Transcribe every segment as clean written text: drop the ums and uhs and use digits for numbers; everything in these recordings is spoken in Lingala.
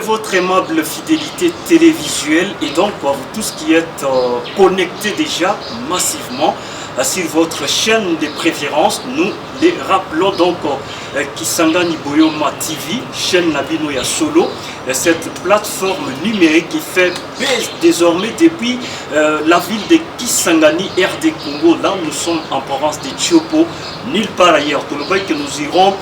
votre aimable fidélité télévisuelle et donc pour vous tous qui êtes connectés déjà massivement sur votre chaîne de préférence, nous les rappelons donc Kisangani Boyoma TV, chaîne Nabino ya Solo, cette plateforme numérique qui fait buzz désormais depuis la ville de Kisangani, RD Congo. Là, nous sommes en province de Tchopo, nulle part ailleurs. Tout le monde que nous irons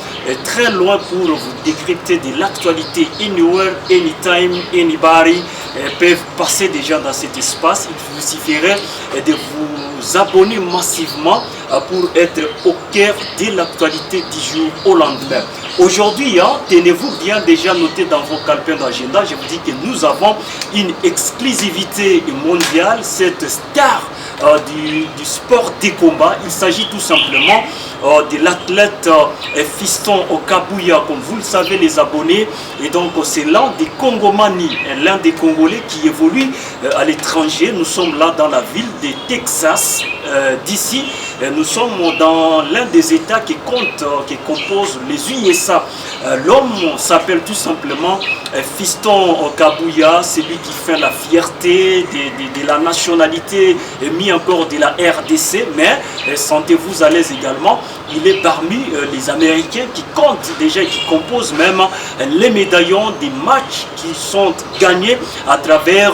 très loin pour vous décrypter de l'actualité. Anywhere, anytime, anybody peuvent passer déjà dans cet espace. Il vous suffirait de vous abonner massivement pour être au cœur de l'actualité du jour au lendemain. Aujourd'hui, tenez-vous bien déjà noté dans vos calepins d'agenda, je vous dis que nous avons une exclusivité mondiale, cette star du sport des combats. Il s'agit tout simplement de l'athlète Fiston Kabuya, comme vous le savez les abonnés, et donc c'est l'un des Congomani, l'un des Congolais qui évolue à l'étranger. Nous sommes là dans la ville de Texas, d'ici. Nous sommes dans l'un des États qui composent les USA. L'homme s'appelle tout simplement Fiston Kabuya, celui qui fait la fierté de la nationalité et mis encore de la RDC, mais sentez-vous à l'aise également. Il est parmi les Américains qui comptent déjà, qui composent même les médaillons des matchs qui sont gagnés à travers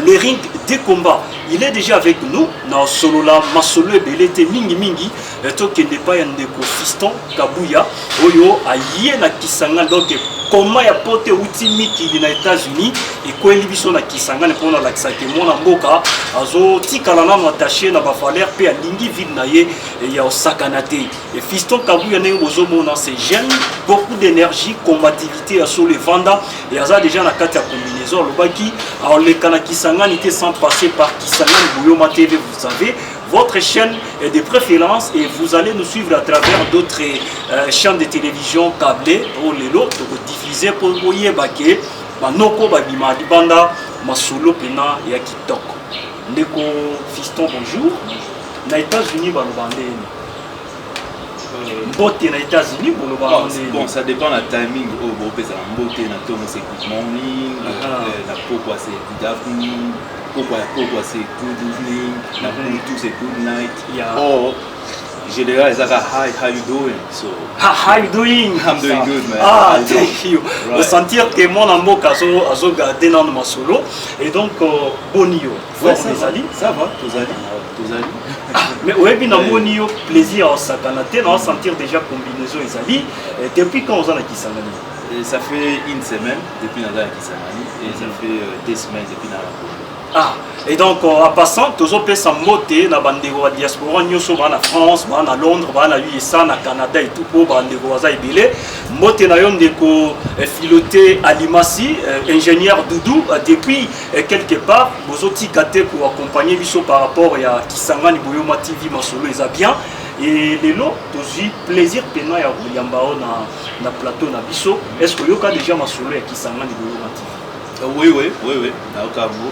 les rings des combats. Il est déjà avec nous dans solo la masolo ebelete mingi mingi toke n'est pas un ndeko Fiston Kabuya oyo aye na Kisangani. Donc comment ya pote uti miki na États-Unis et ko elibiso na Kisangani pona la kisake mona mboka azo tikala na attaché na ba valeur pe alingi vide na ye ya osakanate. Et Fiston Kabuya ne bozo mona c'est jeune, beaucoup d'énergie, combativité à solo vanda et aza déjà na kati ya combinaison lobaki alors le kana Kisangani était sans passer par Kisangani Boyoma TV, vous savez, votre chaîne de préférence, et vous allez nous suivre à travers d'autres chaînes de télévision câblées au lelo diffusées pour vous yebake banoko babima libanda masolo pena ya kitoko. Ndeko Fiston, bonjour. Na États-Unis balobandé mbote na États-Unis bon, ça dépend du timing au mbote na tomo c'est good morning, na pourquoi c'est good afternoon, pourquoi c'est good evening, na tout c'est good night. Or général is like hi, how you doing? So how you doing? I'm doing good, man. Ah, thank you. Right. Sentir que mon amour azo garder dans ma solo et donc bonio. Ouais, ça va, tous amis. Mais oui, bien bonio plaisir à sakanate, on sentir déjà combinaison ezali. Depuis quand on a Kisangani? Ça fait une semaine depuis qu'on a Kisangani et ça fait 2 semaines depuis qu'on a. Ah, et donc en passant, tous les pays sont motés dans la diaspora, nous sommes en France, en Londres, en USA, en Canada et tout pour les motés dans le filoté à Limassi, ingénieur Doudou, depuis quelque part, vous avez pour accompagner par rapport à Kisangani Boyoma TV, Masolo, ils bien. Et les lots, aussi plaisir pena ya Yambao na plateau na biso. Est-ce que vous avez déjà Masolo à Kisangani Boyoma TV? Oui, na Okamu.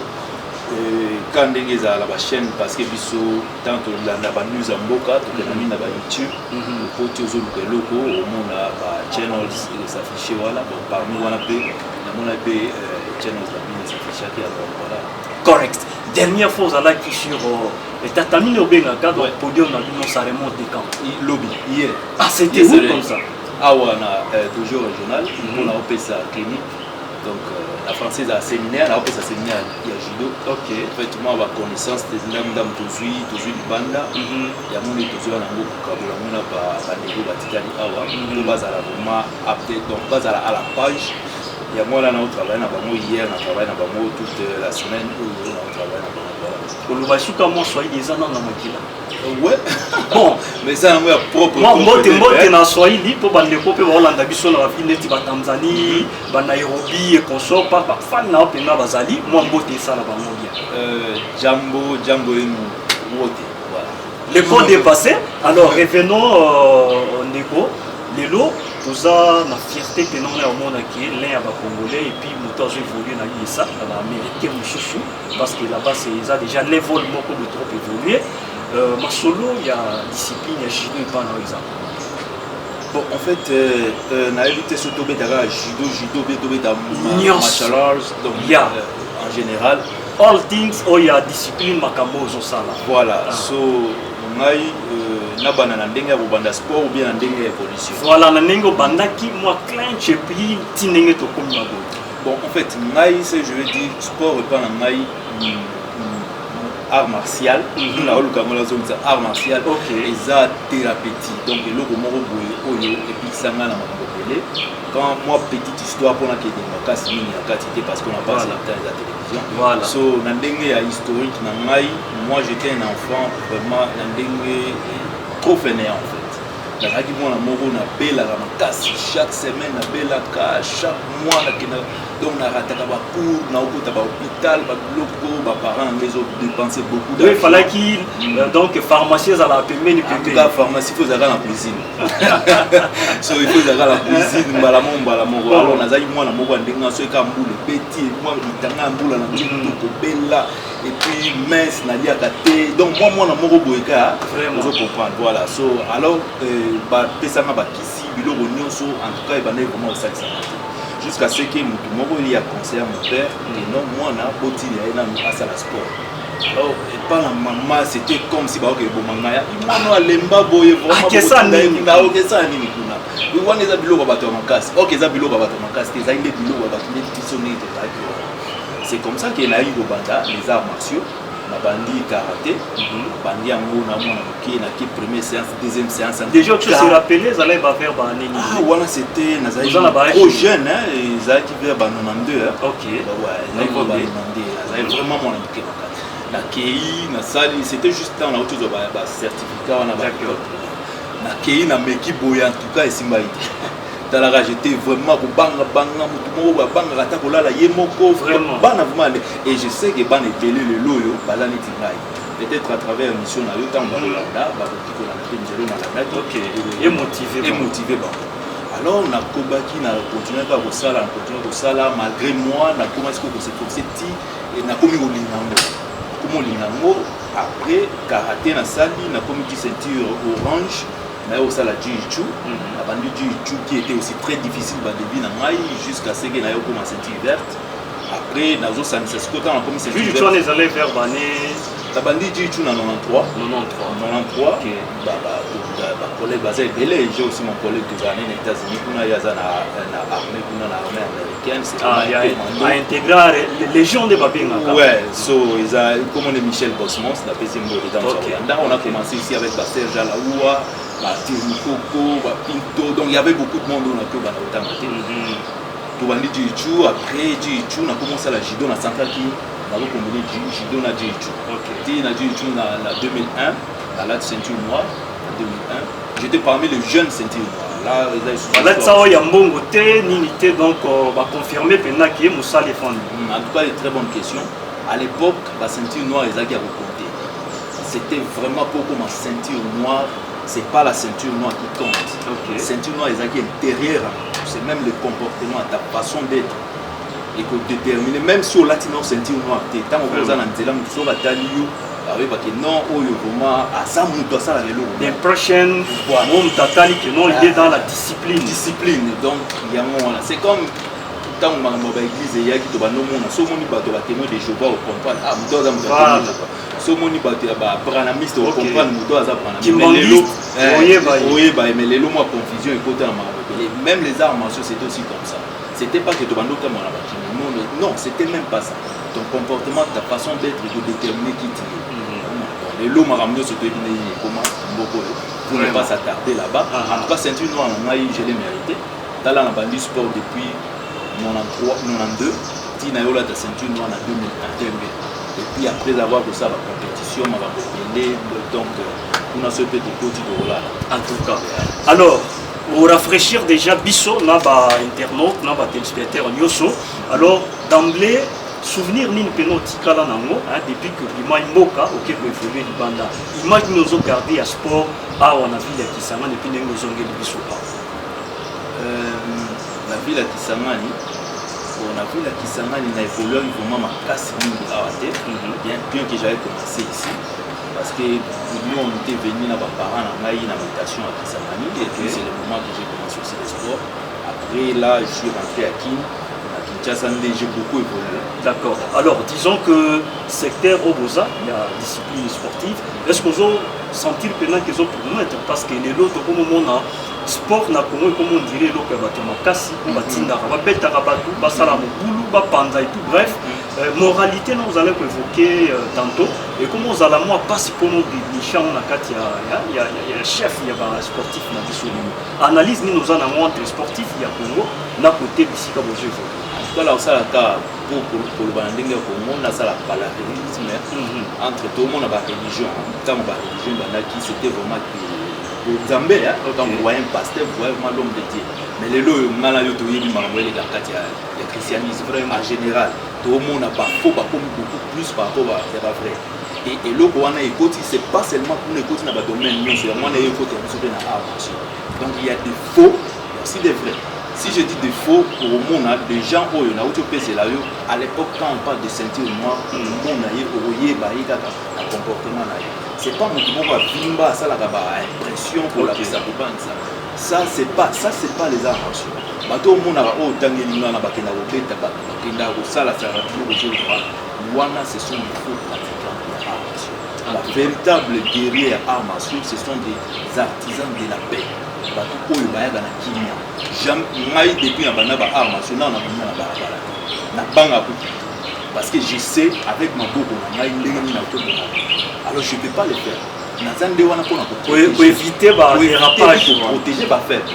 Quand ndenge za la chaîne parce que biso tant la ba news mboka to na mina ba YouTube pour tous les locaux au monde ba channels s'afficher voilà donc parmi wana pe na mona pe channels la mina s'afficher qui voilà. Correct. Dernière fois on a qui sur tatami no benga cadre podium na bino ça remonte quand lobby hier. Ah c'était où comme ça? Ah wana toujours régional on a opé ça clinique. Donc la française a un séminaire, elle a fait un séminaire il y a judo. Ok. Effectivement, on va connaissance des dames tozui banda. Il y a mon tozui en ango kabula mona ba négo batikali awa. On base à la vraiment update donc base à la page. Il y a moi là on travaille na bango hier, on travaille na bango toute la semaine où on travaille na bango. Pour le baisou comme moi soyez des ans dans makila. Ouais. Bon, mais ça moi propre. Moi mbote na Swahili pour bande ko pe Hollande biso na ville ti ba Tanzanie, ba Nairobi et consort pas fan na pena bazali, moi mbote ça la bango bien. Jambo enu wote. Voilà. Le point dépassé. Alors revenons au Ndeko. Lelo toza na fierté que non au monde qui l'un ya ba congolais et puis moto zo évoluer na USA na ba américain mususu parce que là-bas c'est ça déjà level moko de trop évoluer. Masolo il y a discipline ya judo et pas par exemple. Bon, en fait, on a évité ce tobe d'ara judo, martial arts, donc en général. All things, oh, il y a discipline makambo au sala. Voilà, so ngai na banana ndenge ya banda sport ou bien ndenge ya évolution. Voilà, na ndenge banda ki moi clin et puis tinenge to comme mabo. Bon, en fait, ngai c'est je veux dire sport et pas ngai art martial. Na oluka mola zone ça art martial. Et ça thérapeutique. Donc eloko moko boye oyo et puis sanga na makambo belé. Quand moi petite histoire pour la qui est casse mini à quantité parce qu'on a passé la télévision. Voilà. So nandenge ya historique na ngai, moi j'étais un enfant vraiment nandenge trop fainéant en fait. Nazaki mwana moko na bela la makasi chaque semaine na bela ka chaque mois na kina donc na rataka ba cours na okota ba hôpital ba loko ba parents les ont dépensé beaucoup d'argent. Il fallait qu'il donc pharmacie à la paiement en tout cas pharmacie faut aller en cuisine. So il faut aller à la cuisine mbala moko alors nazaki mwana moko ndenga so ka mbule petit moi litanga mbula na ko bela et puis mince na lia kate donc moi na moko boyeka vraiment vous comprendre voilà so alors ba pesanga ba kisi biloko nyonso en tout cas ebana vraiment au sac jusqu'à ce que mutu moko il y a conseillé à mon père et non moi na boti ya na asa la sport alors et pas la maman c'était comme si ba ok bomanga ya mano alemba boye vraiment que ça na ok ça nini kuna we want eza biloko bato makasi ok eza biloko bato makasi eza ile biloko bato ne tisoni te c'est comme ça qu'il a eu au banda les arts martiaux na bandi karaté bandi yango na mona ki na ki première séance deuxième séance déjà tu te rappelles ça allait pas faire banini ah voilà c'était nazali trop jeune hein ils a qui vers 92 hein OK ouais na ko ba demander nazali vraiment mona ki na ki na sali c'était juste dans la autre ba certificat on a na ki na meki boya en tout cas esimba ite talaka j'étais vraiment ko banga mutu moko ba banga kata ko lala ye moko vraiment bana vraiment et je sais que bana belé le loyo bala neti ngai peut-être à travers une mission na yo tant ba landa ba ko na nzelo na la OK et motivé ba alors na kobaki na continuer ka ko sala malgré moi na commence ko se forcer ti et na komi ko lingango après karaté na sali na komi ki ceinture orange mais aussi la jiu-jitsu la bande jiu-jitsu qui était aussi très difficile au début jusqu'à ce que nayo comme ceinture verte après nazo sanisa sikota na comme ceinture verte jiu-jitsu les allait faire baner la bande jiu-jitsu na 93 ba collègue basé belé j'ai aussi mon collègue qui va aux États-Unis kuna yaza na armée américaine c'est a intégré les gens de Babinga ouais so ils a comme on est Michel Cosmos la deuxième dans on a commencé ici avec Serge Alaoua Coco, Pinto, donc il y avait beaucoup de monde dans le club. Tout le jiu-jitsu, après jiu-jitsu, on a commencé à la judo dans Santa qui on a combiné judo na jiu-jitsu. Na jiu-jitsu en 2001, à la ceinture noire en 2001, j'étais parmi les jeunes ceintures noires. Là, ça il y a un bon côté, n'unité donc va confirmer pendant qu'il y a Moussa Léfond. En tout cas, une très bonne question. À l'époque, la ceinture noire, ils avaient compté. C'était vraiment pour comme ceinture noire. C'est pas la ceinture noire qui compte. La ceinture noire est intérieure. C'est même le comportement, ta façon d'être. Et que déterminer, même si au latino ceinture noire, tu es tant que vous en avez sur la taille, non, vraiment, à ça, on ça la vélo. L'impression, non, il est dans la discipline. Donc, c'est comme quand on va à l'église, il y a qui doit nous montrer, ce monde va témoin des Jéhovah au comprendre. Ah, on doit ce monde va branamiste au comprendre, on doit apprendre. Mais les lots, moi, confusion et côté même les arts martiaux, c'était aussi comme ça. C'était pas que tu vas nous non, c'était même pas ça. Ton comportement, ta façon d'être, de déterminer qui tu es. Les lots, pour ne pas s'attarder là-bas. En tout cas, ceinture noire, je l'ai mérité. Dans la bandit sport depuis 92, Tinayola ta ceinture noire en 2001. Et puis après avoir fait ça, la compétition, donc on a ce petit côté de là. En tout cas. Alors, pour rafraîchir déjà Bisso, on a internaute, on a téléspectateur Nyoso. Alors, d'emblée, souvenir ni penalty kala nango depuis que l'image moka ok peut évoluer du banda. Image nous ont gardé à sport à on a vu la Kisangani depuis nous ont gagné Bisso. La ville à Kisangani. On a vu la Kisangani n'a évolué vraiment ma casse bien que j'avais commencé ici. parce que nous on était venus dans mes parents dans une invitation à Kisangani et puis c'est le moment que j'ai commencé aussi le sport. Après là je suis rentré à Kinshasa, j'ai beaucoup évolué. D'accord. Alors disons que secteur Oboza, il y a discipline sportive. Est-ce que vous sentir pendant qu'ils ont pour nous être parce que les autres au moment sport na Congo comme on dirait l'autre makasi batinda va beta rabatu basala mobulu ba panza et tout bref moralité nous allons évoquer tantôt et comment vous allez moi passer comme des champs na kati ya chef ya ba sportif na biso analyse ni nous en amont entre sportif ya Congo na côté bisika boje voilà ça là pour le bandingue Congo na ça la palafisme entre tout le monde ba religion tant ba religion qui c'était vraiment Zambé, donc vous voyez un pasteur, vous voyez vraiment l'homme de Dieu. Mais les lois, on a eu le christianisme en général. Tout le monde n'a pas faux, beaucoup plus par rapport à vrai. Et l'eau qu'on a écouté, ce n'est pas seulement pour écouter dans le domaine, c'est vraiment qu'on a écouté dans l'art. Donc il y a des faux, il y a aussi des vrais. Si je dis des faux, pour le monde, des gens qui ont été à l'époque, quand on parle de ceinture noire, le monde a eu un comportement. C'est pas mon va vimba ça la impression pour la ça ça c'est pas les arts martiaux bateau mon a au tangelinga na bakenda obeta bakenda ko sala ça wana ce sont des faux pratiquants de arts martiaux la véritable guerrier arts martiaux ce sont des artisans de la paix bateau oyo bayaga na kimia jamais depuis na bana ba arts martiaux na barabara na banga parce que je sais avec ma bobo na ndenge na to alors je ne peux pas le faire. Pour éviter les rapages, pour protéger ma fête.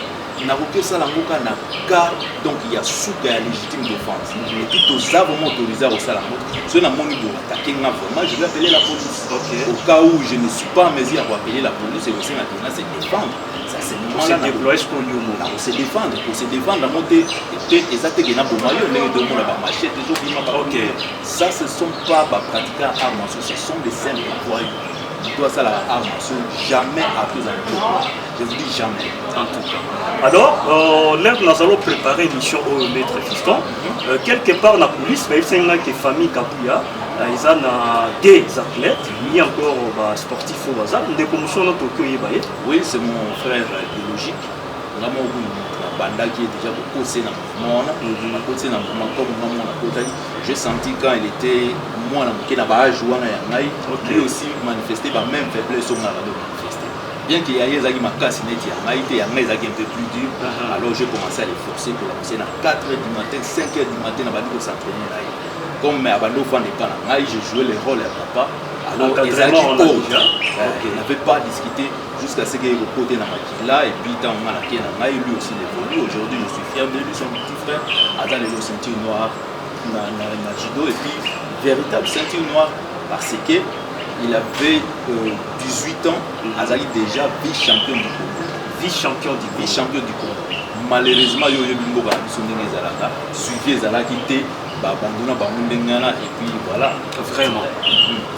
Donc il y a sous la légitime défense. Et puis tous avons autorisé au salamot. Si on a mon niveau attaqué, moi je vais appeler la police. Au cas où je ne suis pas en mesure d'appeler la police, et aussi maintenant c'est défendre. Ça c'est pour se déployer pour se défendre. Pour se défendre, la montée était exactement pour moi. Ça ce ne sont pas pratiquants arts martiaux, ce sont des simples voyous. Toi ça la arme jamais après un tour. Je vous dis jamais en tout cas. Alors là nous allons préparer une mission au maître fiston quelque part la police mais c'est une famille Kabuya ils ont des athlètes ni encore sportifs au hasard des commissions dans Tokyo. Oui c'est mon frère biologique banda qui est déjà beaucoup c'est dans mon côté dans mon comme mon côté j'ai senti quand il était moi qui n'a pas joué lui aussi manifesté par même faiblesse au manifester bien qu'il y ait des ma casse net il y a un peu plus dur alors j'ai commencé à les forcer pour lancer à 4h du matin 5h du matin dans pour s'entraîner là comme à Bando fan des pas j'ai joué le rôle à papa alors ils n'avaient pas discuté jusqu'à ce qu'il y ait le côté dans là et puis dans ma lui aussi évolue aujourd'hui je suis fier de lui son petit frère dans les ceintures noires dans judo et puis véritable ceinture noire parce que il avait 18 ans Azali déjà vice-champion du Congo vice-champion du Congo malheureusement il y a eu une bonne suivi Zala qui était et puis voilà vraiment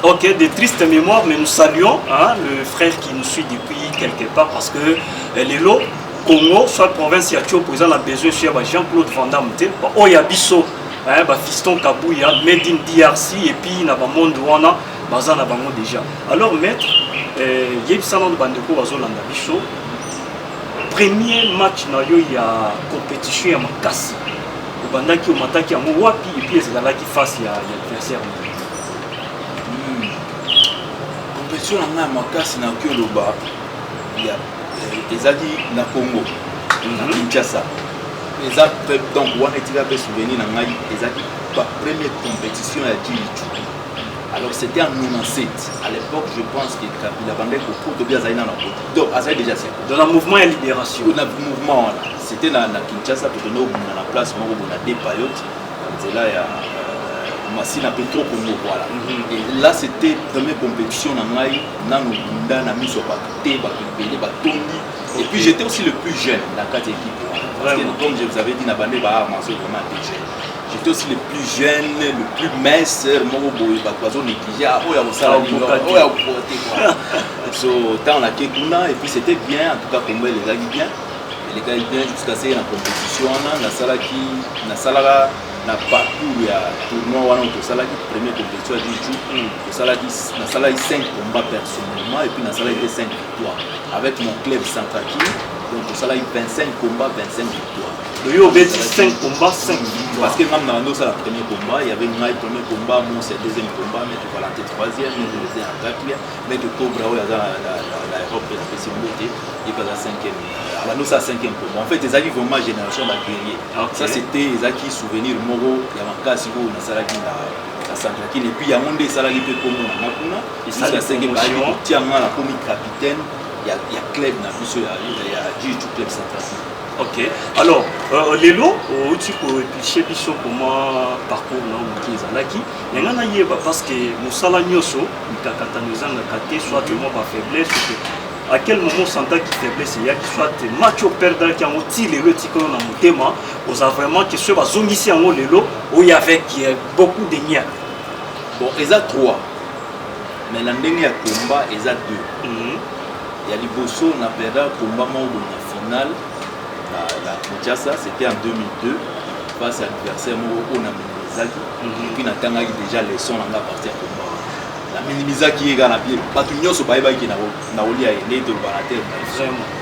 ok des tristes mémoires mais nous saluons le frère qui nous suit depuis quelque part parce que les lots Congo soit province Yatio président la besoin chez Jean-Claude Van Damme Oyabiso fiston Kabuya made in DRC et puis na ba monde wana baza na bango déjà alors maître yebisana de bandeko bazolanda biso premier match na yo ya compétition ya makasi bandaki omataki yango wapi et puis ezalaki face ya adversaire compétition na makasi na kioloba ya ezaki na Congo na Kinshasa donc wana etika pe souvenir na ngai ezaki ba première compétition ya Kilichu alors c'était en 97 à l'époque je pense que Kabila bandeko pour bien zaina na donc azali déjà c'est dans le mouvement de libération dans le mouvement c'était na Kinshasa pour nous na la place moko na des payotes c'est là ya Massina Petro Congo voilà et là c'était première compétition na ngai na nunda na miso ba té ba pélé ba tondi et puis j'étais aussi le plus jeune dans quatre équipes parce que comme je vous avais dit na bandé ba marché vraiment jeune j'étais aussi le plus jeune le plus mince moko boy ba kwazo négligé oya osala oya porter quoi so tant la kekuna et puis c'était bien en tout cas comme les gars bien jusqu'à ce la compétition na salaki na salaka na parcours ya tournoi wana tosalaki première compétition ya Dichu tosalaki nasalaki 5 combats personnellement et puis nasalaki 5 victoires avec mon club Centrakin. Donc tosalaki 25 combats 25 victoires. Le yo obeti 5 combats 5 victoires. Parce que même dans le premier combat, il y avait Ngai premier combat, mon c'est deuxième combat, mais tu vas la troisième, mais tu étais en quatrième, mais tu Cobra où il y a l'Europe et la possibilité, il va à cinquième. Alors nous ça cinquième combat. En fait, les acquis vraiment génération de guerrier. Ça c'était les acquis souvenirs Moro, il y a un cas si vous na salaki na Centrakin et puis il y a monde salaki pe comme na Makuna. Et ça la cinquième combat, tiens la comme capitaine, il y a club na biso il y a du club Centrakin. Ok. Alors, lelo, tu peux expliquer biso comment parcours na mkiza laki. Yangana yeba parce que musala nyoso, mikakata nozanga kate soit tellement pas faiblesse à quel moment santa qui faiblesse il y a qui soit match au perdre qui ont tiré le tico na motema, on a vraiment que ce va zongisi en lelo où il y avait beaucoup de nia. Bon, ils a 3. Mais la dernière combat, ils a 2. Il y a Liboso na perda combat mo na finale. La Kinshasa, c'était en 2002, face à l'anniversaire où on a Minimizaki. Et puis, on a déjà les sons à partir de combat. La Minimizaki est à pied. Pas tout le monde se bat qui n'a pas gagné de barater.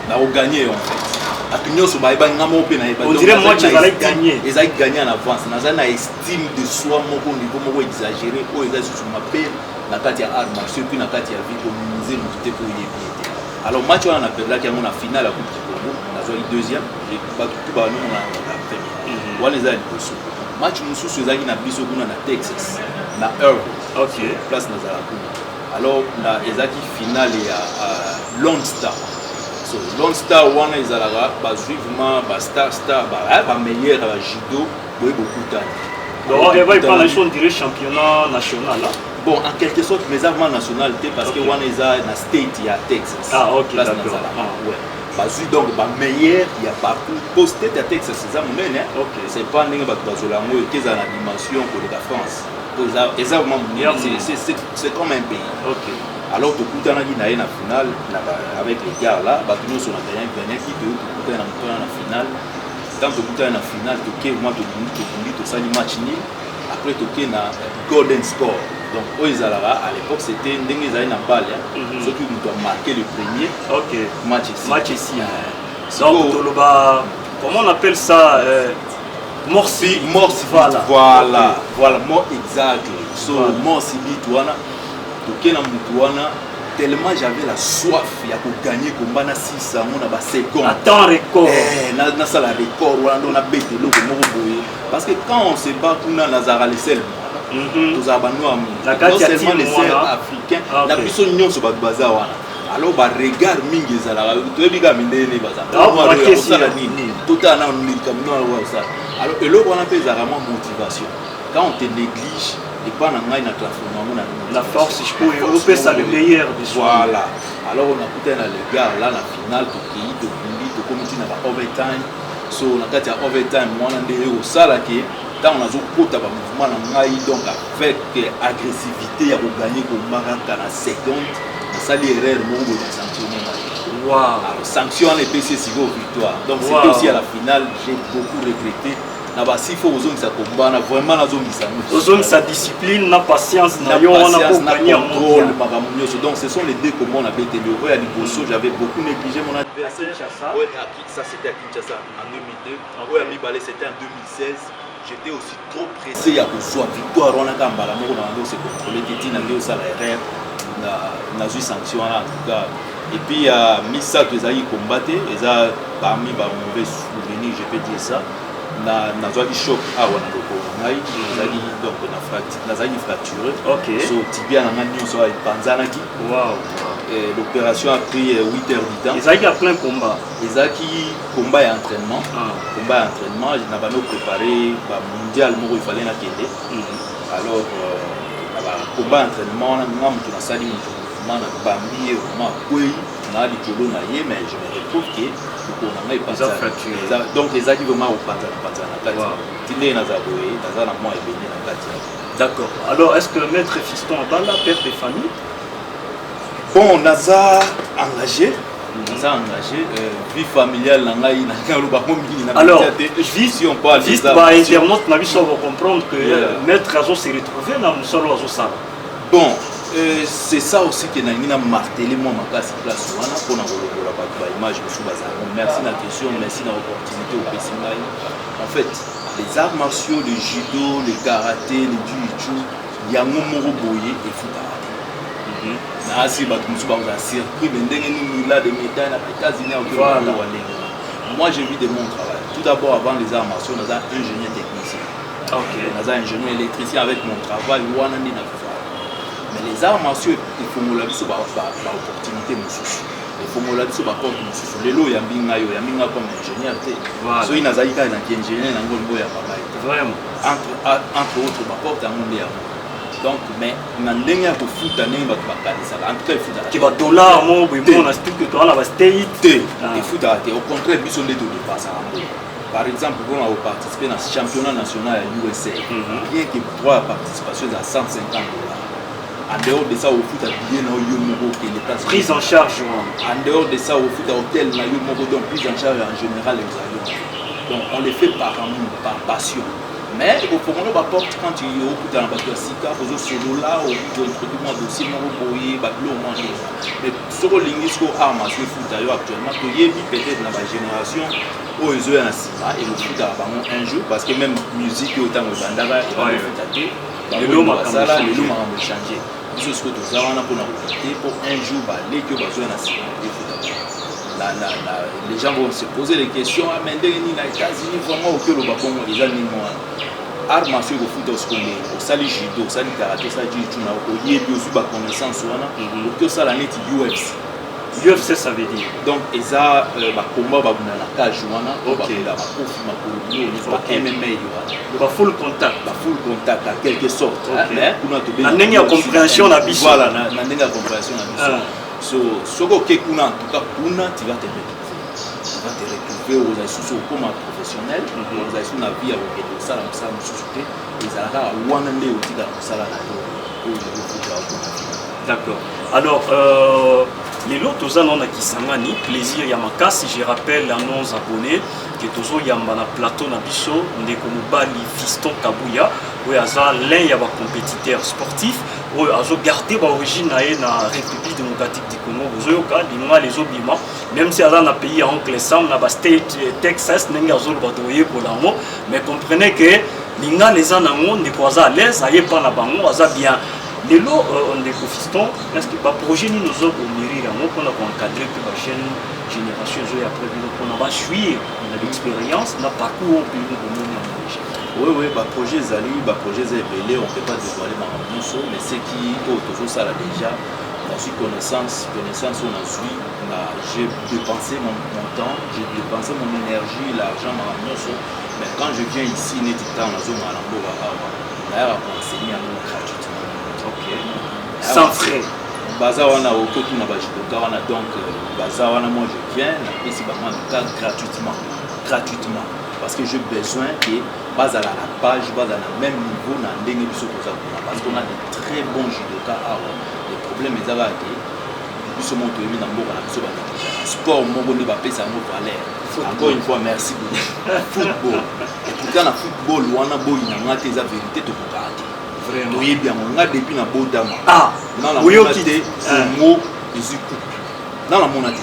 N'a pas gagné en fait. Pas tout le monde se bat qui n'a pas gagné. On dirait moi qu'ils allaient gagner. Ils allaient gagner en avance. Dans une estime de soi, au niveau exagéré, où ils ont m'appelle, la carte à armes, ceux qui n'ont pas de vie pour minimiser le tout pour y éviter. Alors, match on a perdu là, qui a la finale à Coupe du Congo, on a joué deuxième, et tout le monde a fait. On les a dit. Match nous sous ceux qui n'ont pas na Texas, na Earl, place Nazaracuna. Alors, na ezaki finale à Lone Star. So Lone Star on a ezalaka vraiment star meilleur à judo, beaucoup de temps. Donc, il va y prendre on dirait championnat national là. Bon, en quelque sorte, mais avant nationalité, parce que on est dans state, il y a Texas. Ah, ok, d'accord. Donc, meilleur, il y a partout. Posté à Texas, c'est ça, c'est pas un bazolango qui est dans la dimension pour la France. C'est comme un pays. Alors, tout le monde a une finale avec les gars là, nous sommes gagné qui peut dans la finale. Quand tu as une finale, tu as un match nul. Après, tu as un golden score. Donc, à l'époque, c'était une balle. Ceux qui nous marqué le premier match ici. Donc, comment on appelle ça Morsi. Voilà, mort exact. Morsi, tellement j'avais la soif de gagner comme 6 secondes. Attends, record. Ça la record, on a bêté parce que quand on se bat, on a Nazara les seuls. Non seulement les seuls africains, la personne n'y a pas de bazar. Alors, regard mingi ezalaka toyebi mindene baza alors eloko wana mpe ezalaka mwa motivation quand on te néglige et pas na ngai na transformation la force je peux ça le meilleur de soi. Voilà, alors on a coûté na le gars là la finale toki tokundi tokomiti na ba overtime so na kati ya overtime mwana ndele osalaki tant on a zokota ba mouvement na ngai donc avec agressivité ya ko gagner ko maraka na seconde ça l'erreur mon go sanctionné. Wow. Alors sanction les PC Sigo victoire. Donc c'était aussi à la finale, j'ai beaucoup regretté. Naba si faut aux hommes ça combat, na vraiment na zone ça. Aux hommes sa discipline, na patience, na yo on a pas gagné en contrôle. Donc ce sont les deux comment on a été le roi à Liboso, j'avais beaucoup négligé mon adversaire. Ouais, ça c'était à Kinshasa en 2002. Ouais, à Mibalé c'était en 2016. J'étais aussi trop pressé à Boussoa victoire on a kambala moko na ndo c'est contrôlé titi na ndio ça la erreur. Na eu sanction en tout cas et puis Missa que ça y combattre et ça parmi ba mauvais souvenirs je peux dire ça na zwa choc a wana loko ngai zali donc na fracturé so tibia na ngani so ay panzanaki et l'opération a pris 8 heures du temps. Et ça y a plein combat. Et ça qui combat et entraînement combat et entraînement je n'avais pas préparé ba mondial mo il fallait na kende alors combat entraînement na mtu na sali mtu mana bambi ma koi na likolo na ye mais je me retrouve que pour na ngai pas donc les acquis vraiment au pata na kati tinde na zaboé na moi et béni na kati. D'accord. Alors est-ce que maître Fiston Abala père de famille? Bon, Naza engagé ça engagé vie familiale na ngai na ngaloba mingi na alors si on parle juste ba internaute na biso va comprendre que maître azo se retrouver na musalo azo sala bon c'est ça aussi que na ngina marteler moi makasi place wana pona kolobola ba image musu bazala merci na question merci na opportunité au Pessingai en fait les arts martiaux le judo le karaté le jiu-jitsu yango moko boye et futa si surpris là des médailles aux États-Unis. Moi j'ai vu de mon travail. Tout d'abord avant les arts martiaux, on a un ingénieur technicien. On a un ingénieur électricien avec mon travail. Mais les arts martiaux, il faut me laisser l'opportunité. Il faut me laisser la porte. Les lots, il y a comme ingénieur. So il y a un ingénieur entre autres, ma porte à mon donc mais ndenge ya kofuta ndenge bato bakanisaka en tout cas efutaka ki badollar mo boyemona stuke toala bastate te efutaka te au contraire biso nde todepasaka ngo par exemple mpona koparticipe na championnat national ya USA bien que droit ya participation eza $150 en dehors de ça ofuta billet na yo moko okende place prise en charge en dehors de ça ofuta hôtel na yo moko donc prise en charge en général ezali donc on le fait par amour par passion. Mais au fond, on va porter quand tu es au bout d'un bateau Sika, aux solo là, au bout d'un introduit dossier, mon boyer, bateau manger. Mais sur le linguistique arme, je fous d'ailleurs actuellement, que y ait peut-être dans ma génération, où ils ont un cinéma et le foot à un jour, parce que même musique autant au bandara, et le foot à thé, les lots m'a changé. Nous sommes ce que nous avons pour un jour, les que besoin d'un cinéma. Les gens vont se poser des questions. Mais les États-Unis, vraiment, au cœur de les animaux. Arts martiaux au foot au sali judo, au sali karaté, au sali jiu-jitsu, au yé aussi ba connaissance wana. Au cœur ça la net UFC. UFC ça veut dire. Donc eza ba combat ba na cage wana, ba la ba kofi ma kolobilo, ba MMA wana. Ba full contact, à quelque sorte. Mais kuna to bien. Na compréhension na biso. Voilà, na ndenge compréhension na biso. So soko ke kuna en tout cas kuna tu vas te retrouver aux associations comme professionnel aux associations na vie avec des salles en salle société les alaka wana nde otika sala na yo d'accord alors les lots tous on a kisangani plaisir ya makasi je rappelle à nos abonnés que tozo yamba na plateau na biso ndeko mobali Fiston Kabuya où aza l'un ya ba compétiteur sportif où azo garder ba origine na République démocratique du Congo ozoyoka linga les obima même si aza na pays en oncle Sam na ba state Texas nenga azo ba toye pour l'amo mais comprenez que linga les anango ndeko aza à l'aise aye pa na bango aza bien lelo ndeko Fiston est-ce que ba projet ni nous au mairie là pour encadrer que la chaîne génération zo ya prévu pour na suivre l'expérience na parcours au pays de oui, bah projet Zali, bah projet Zébélé, on ne peut pas dévoiler ma mousseau, mais c'est qui, toujours ça là déjà, on a su connaissance, on a su, j'ai dépensé mon temps, j'ai dépensé mon énergie, l'argent, ma mousseau, mais quand je viens ici, n'est pas dans la zone à l'ambo, on a enseigné à nous gratuitement. Ok. Sans frais. Bazawana au côté na bajidoka donc Bazawana moi je viens, ici bah gratuitement. Parce que j'ai besoin que base à la page, base à la même niveau, parce qu'on a de très bons judokas. Le problème est que sport, encore une fois, merci beaucoup. Football. Et pourtant, le football, on a des vérités de regarder. Vraiment. Oui, bien, on a depuis la Bodama. Ah, oui, ok. Dans la monnaie.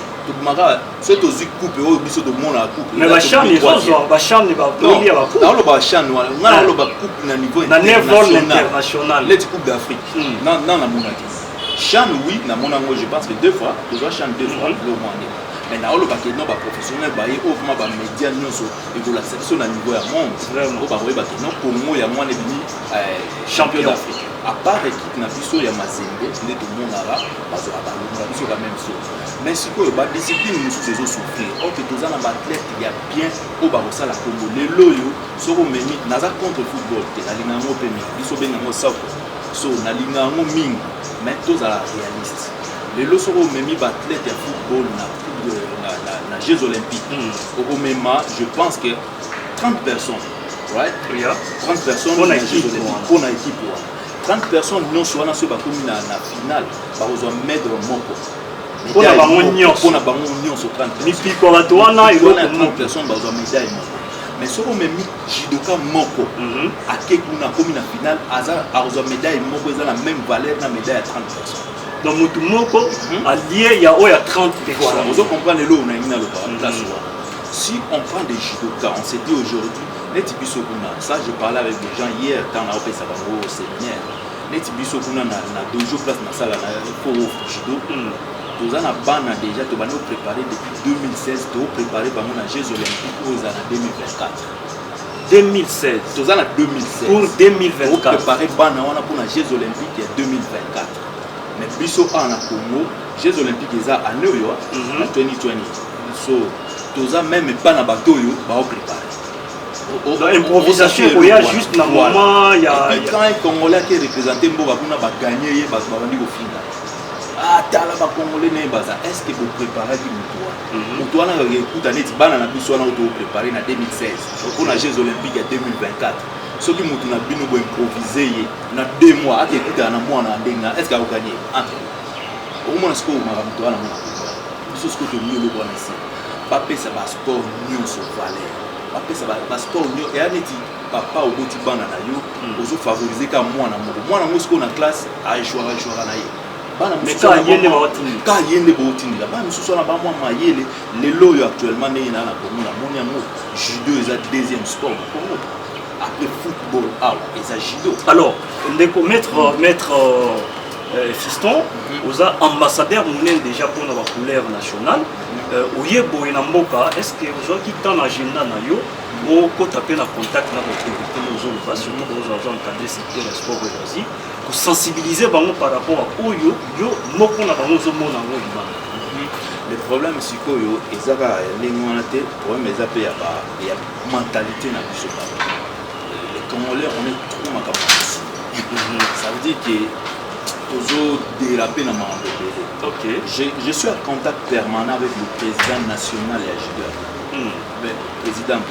C'est aussi coupe et biso de mon la coupe mais la chambre les autres la chambre va premier la coupe dans le bas chambre on a le bas coupe na niveau international les coupe d'Afrique non la monnaie chambre oui na mon ango je pense que deux fois tu dois chambre deux fois le mois mais na le bas que non bas professionnel bas et au moins bas média nyonso et pour la section na niveau ya monde au bas bas que non Congo ya moi n'est champion d'Afrique à part équipe na biso ya Mazembe c'est tout le monde là parce que la biso la même chose mais ce que la discipline nous ces autres souffrir ok tous en athlète il y a bien au barossa la Congo les loyo soko memi naza contre football te na lingango pemi biso bengango soccer so na lingango mingi mais tous à la réaliste les loyo soko memi ba athlète ya football na Jeux olympiques au mema je pense que 30 personnes right 30 personnes pour l'équipe pour na équipe 30 personnes non soit na so ba komi na finale ba ozo mettre moko Pour la bango nyonso. Pour la bango nyonso 30 personnes. Mipiko bato wana il y a 30 personnes bazwa médaille moko. Mais ce qu'on met judoka moko ake kuna komi na finale azwa médaille moko eza la même valeur na médaille à 30 personnes. Donc mutu moko allié ya oya 30 personnes. Vous comprenez le on a une place. Si on prend des judokas, on s'est dit aujourd'hui Netibiso kuna, ça je parlais avec des gens hier quand on a fait ça au séminaire. Netibiso kuna na dojo place na sala na pour judo. Nous avons déjà préparé depuis 2016, nous préparé pour les Jeux Olympiques aux années 2024. 2016. Nous avons 2016. Pour 2024. Nous préparé pour les Jeux Olympiques 2024. Mais biso en Congo, Jeux Olympiques à New York en 2020. Nous avons même pas na bateau yo ba préparer. L'improvisation il y a juste un moment il y a quand un Congolais qui représenté Mboka kuna ba gagner ba bandi au final. Ah tala ba Congolais ne baza est-ce que vous préparez qui mutuwa mutuwa na écoute net bana na biso na auto préparer na 2016 pour les Jeux Olympiques 2024 ce qui mutu na bino bo improviser na 2 mois ate écoute na mois na ndenga est-ce que vous gagnez entre au moins ce que mara mutuwa na mona biso ce que to mieux le bon ici pas pesa ba sport nyonso valeur pas pesa ba sport nyonso et aneti papa au boti bana na yo ozo favoriser ka mwana mo ce qu'on na classe a jouer na ye. Mais quand il y a des botines, quand il y a des botines, là-bas, nous sommes là-bas, moi, les lots actuellement, il y a un judo, c'est le deuxième sport. Après football, c'est judo. Alors, maître Fiston, vous êtes ambassadeur déjà pour la couleur nationale. Est-ce que vous avez quitté l'agenda ou taper en contact avec l'autorité, nous avons surtout nous avons encadré ce qui est le sport aussi, pour sensibiliser par rapport à Oyo, yo, moko na bango zo mona ngo libana. Le problème c'est que yo ezaka lengonate, problème ezapa ya mentalité na biso ba. Les Congolais on est trop makabasi. Ça veut dire que toujours déraper dans ma bébé. OK. Je suis en contact permanent avec le président national et judo. Le président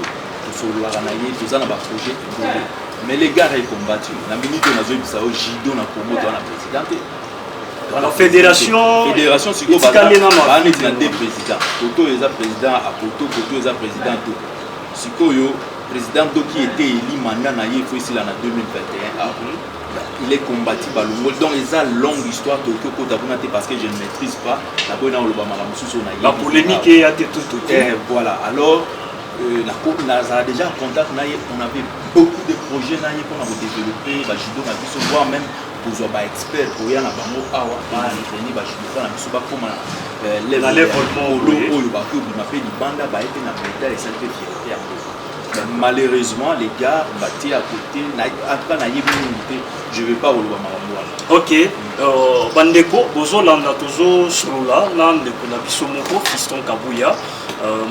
sur la ranaye, tout ça dans un projet. Mais les gars ils combattu. La minute on a vu ça au judo na Congo dans la présidente. La fédération c'est quoi bah on est dans deux présidents. Toto est président à Poto, Toto est président tout. Sikoyo président qui était élu mandat na yefo ici là en 2021. Il est combattu par le monde. Donc, il y a une longue histoire de Tokyo parce que je ne maîtrise pas. La polémique est à tout. Voilà. Alors, on a déjà en contact. On avait beaucoup de projets qu'on a développés. Voire même pour les experts. Pour y aller à Bango, malheureusement, les gars battus à côté, je ne vais pas au Luamaramoua. Ok, Bandeko, Bozo Landa Tozo Srola, Landeko Nabisomoko, Fiston Kabuya,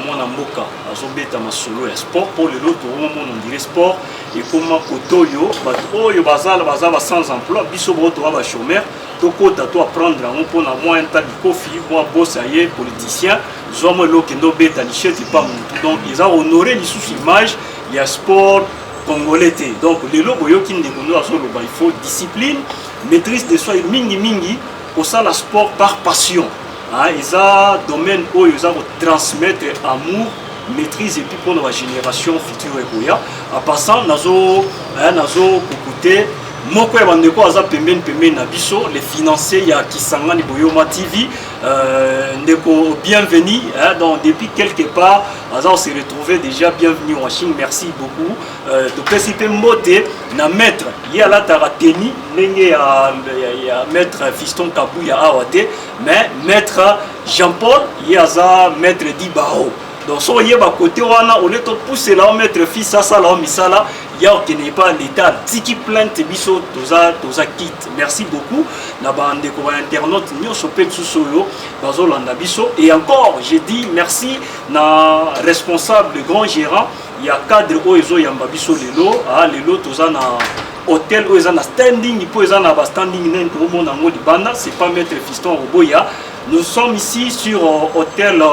Mona Moka, Azobeta Masolo et sport, pour le lot, on dirait sport, et comment Kotoyo, Bato, Bazal, sans emploi, Bisobo, Toa chômeur, Toko, Tato à prendre un peu à moi un tas de coffee, moi, boss, aïe, politicien, Zomo Lokendo Beta, Lichette, et pas mon. Donc, ils ont honoré les sous-images, il y a sport congolais. Donc, les lobos qui ne il faut discipline, maîtrise de soi, mingi, pour ça, le sport par passion. Ils ont domaine où ils ont transmettre amour, maîtrise et puis pour la génération future. En passant, nazo kokoute moko ya bandeko aza pembeni na biso les financiers ya Kisangani Boyoma TV ndeko bienvenue donc depuis quelque part on s'est retrouvé déjà bienvenue en Chine, merci beaucoup de participer moté na maître ya la tarateni ndenge ya maître Fiston Kabuya awate mais maître Jean-Paul yaza maître Dibao. Donc, si on y a côté, on est poussé là, on met fils à ça, là, misala, il y a qui n'est pas l'état, tiki plainte, biso, toza kit. Merci beaucoup. Na bande de internautes, nous sommes sous solo, bazolanda biso. Et encore, j'ai dit merci na responsable, le grand gérant. Il y a cadre oezo yamba biso lelo, toza na hôtel oezo na standing, il peut na standing nen tout le monde en mode banda. C'est pas mettre Fiston Roboya. Nous sommes ici sur hôtel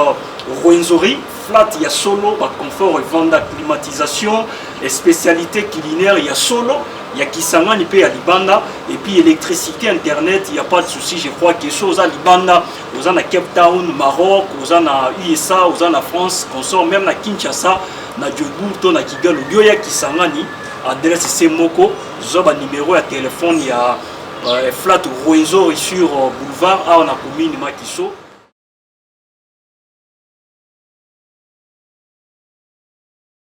Rwenzori. Flat, il y a solo, confort et vente climatisation et spécialité culinaire, il y a solo. il y a Kisangani pe à Libanda et puis électricité, internet, il n'y a pas de souci. Je crois que chose à Libanda, aux en Cape Town, Maroc, aux en USA, aux en France, consort même à Kinshasa, na Djogourto, na Kigali, il y a Kisangani, adresse c'est Moko, zoba numéro de téléphone, il y a flat réseau sur boulevard, on a commune Makiso.